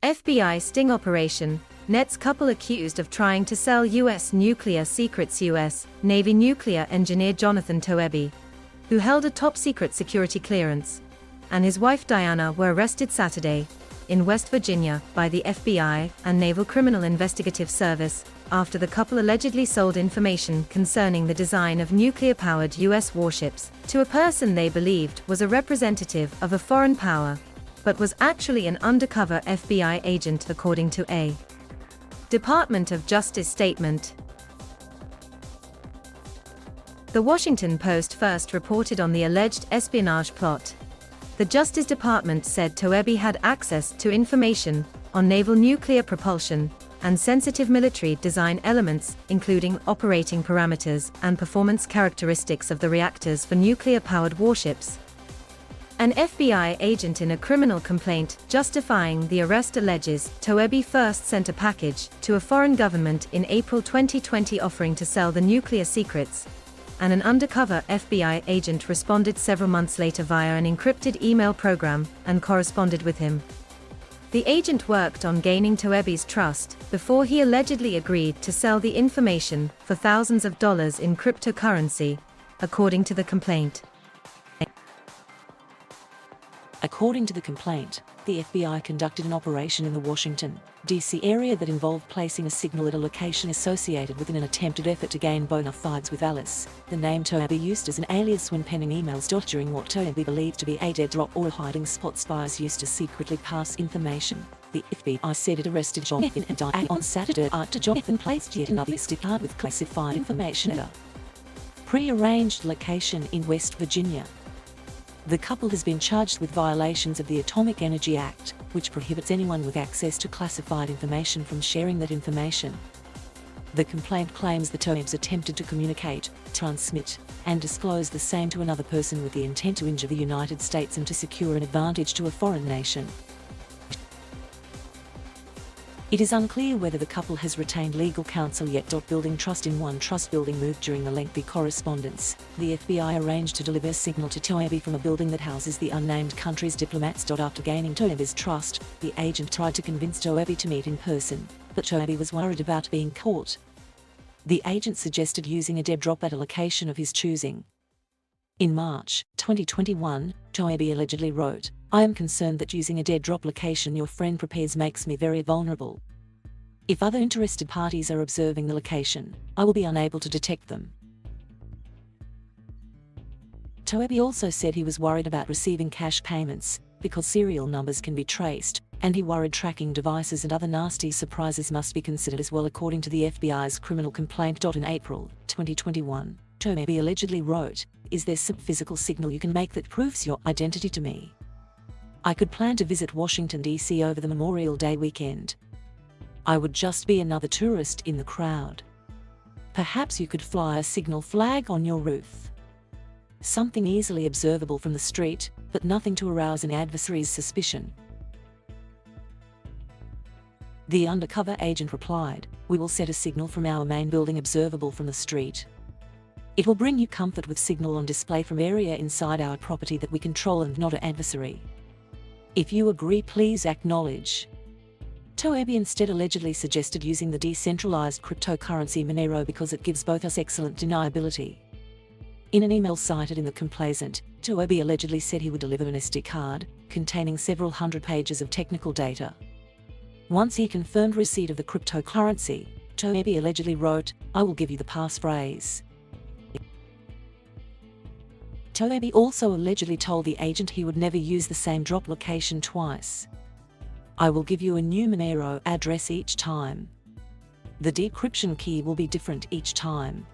FBI sting operation, nets couple accused of trying to sell U.S. nuclear secrets. U.S. Navy nuclear engineer Jonathan Toebbe, who held a top-secret security clearance, and his wife Diana were arrested Saturday, in West Virginia, by the FBI and Naval Criminal Investigative Service, after the couple allegedly sold information concerning the design of nuclear-powered U.S. warships to a person they believed was a representative of a foreign power, but was actually an undercover FBI agent, according to a Department of Justice statement. The Washington Post first reported on the alleged espionage plot. The Justice Department said Toebbe had access to information on naval nuclear propulsion and sensitive military design elements, including operating parameters and performance characteristics of the reactors for nuclear-powered warships. An FBI agent in a criminal complaint justifying the arrest alleges Toebbe first sent a package to a foreign government in April 2020 offering to sell the nuclear secrets, and an undercover FBI agent responded several months later via an encrypted email program and corresponded with him. The agent worked on gaining Toebbe's trust before he allegedly agreed to sell the information for thousands of dollars in cryptocurrency, according to the complaint. According to the complaint, the FBI conducted an operation in the Washington, D.C. area that involved placing a signal at a location associated with an attempted effort to gain bona fides with Alice, the name Toebbe used as an alias when penning emails. During what Toebbe believed to be a dead drop or hiding spot, spies used to secretly pass information. The FBI said it arrested Jonathan and Diana on Saturday after Jonathan placed yet another SD card with classified information at a pre-arranged location in West Virginia. The couple has been charged with violations of the Atomic Energy Act, which prohibits anyone with access to classified information from sharing that information. The complaint claims the Toebbes attempted to communicate, transmit, and disclose the same to another person with the intent to injure the United States and to secure an advantage to a foreign nation. It is unclear whether the couple has retained legal counsel yet. Building trust. In one trust-building move during the lengthy correspondence, the FBI arranged to deliver a signal to Toebbe from a building that houses the unnamed country's diplomats. After gaining Toebbe's trust, the agent tried to convince Toebbe to meet in person, but Toebbe was worried about being caught. The agent suggested using a dead drop at a location of his choosing. In March 2021, Toebbe allegedly wrote, "I am concerned that using a dead drop location your friend prepares makes me very vulnerable. If other interested parties are observing the location, I will be unable to detect them." Toebbe also said he was worried about receiving cash payments, because serial numbers can be traced, and he worried tracking devices and other nasty surprises must be considered as well, according to the FBI's criminal complaint. In April 2021, Toebbe allegedly wrote, "Is there some physical signal you can make that proves your identity to me? I could plan to visit Washington, D.C. over the Memorial Day weekend. I would just be another tourist in the crowd. Perhaps you could fly a signal flag on your roof. Something easily observable from the street, but nothing to arouse an adversary's suspicion." The undercover agent replied, "We will set a signal from our main building observable from the street. It will bring you comfort with signal on display from area inside our property that we control and not an adversary. If you agree, please acknowledge." Toebbe instead allegedly suggested using the decentralized cryptocurrency Monero because it gives both us excellent deniability. In an email cited in the complaint, Toebbe allegedly said he would deliver an SD card containing several hundred pages of technical data. Once he confirmed receipt of the cryptocurrency, Toebbe allegedly wrote, "I will give you the passphrase." Toebbe also allegedly told the agent he would never use the same drop location twice. "I will give you a new Monero address each time. The decryption key will be different each time.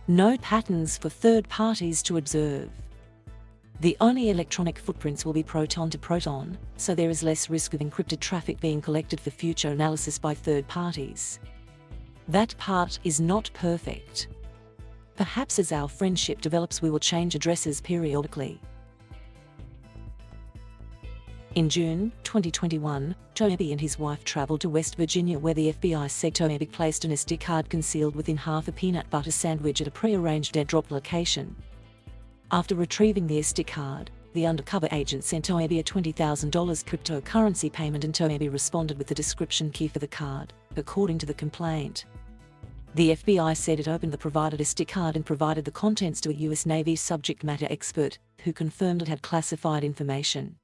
No patterns for third parties to observe. The only electronic footprints will be proton to proton, so there is less risk of encrypted traffic being collected for future analysis by third parties. That part is not perfect. Perhaps as our friendship develops we will change addresses periodically." In June 2021, Toebbe and his wife traveled to West Virginia, where the FBI said Toebbe placed an SD card concealed within half a peanut butter sandwich at a pre-arranged dead drop location. After retrieving the SD card, The undercover agent sent Toebbe a $20,000 cryptocurrency payment and Toebbe responded with the description key for the card, according to the complaint. The FBI said it opened the provided SD card and provided the contents to a US Navy subject matter expert, who confirmed it had classified information.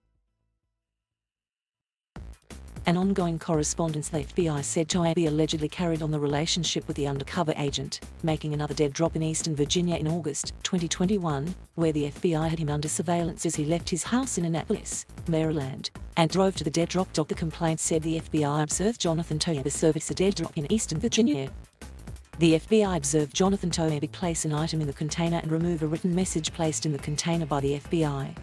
An ongoing correspondence, the FBI said Toebbe allegedly carried on the relationship with the undercover agent, making another dead drop in Eastern Virginia in August 2021, where the FBI had him under surveillance as he left his house in Annapolis, Maryland, and drove to the dead drop. The complaint said the FBI observed Jonathan Toebbe service a dead drop in Eastern Virginia. The FBI observed Jonathan Toebbe place an item in the container and remove a written message placed in the container by the FBI.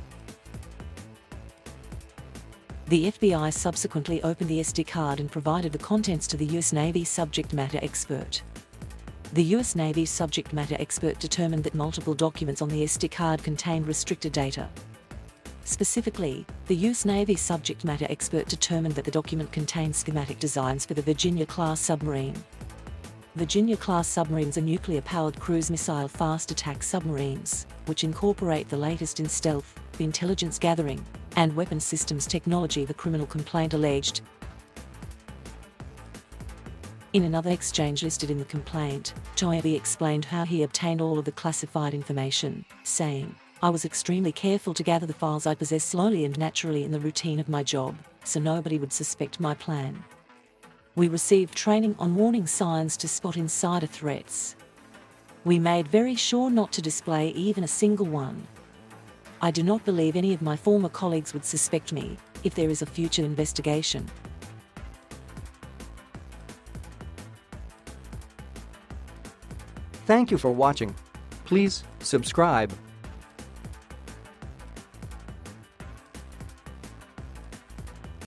The FBI subsequently opened the SD card and provided the contents to the US Navy subject matter expert. The US Navy subject matter expert determined that multiple documents on the SD card contained restricted data. Specifically, the US Navy subject matter expert determined that the document contained schematic designs for the Virginia-class submarine. Virginia-class submarines are nuclear-powered cruise missile fast attack submarines, which incorporate the latest in stealth, intelligence gathering, and weapon systems technology, the criminal complaint alleged. In another exchange listed in the complaint, Toebbe explained how he obtained all of the classified information, saying, "I was extremely careful to gather the files I possess slowly and naturally in the routine of my job, so nobody would suspect my plan. We received training on warning signs to spot insider threats. We made very sure not to display even a single one. I do not believe any of my former colleagues would suspect me if there is a future investigation." Thank you for watching. Please subscribe.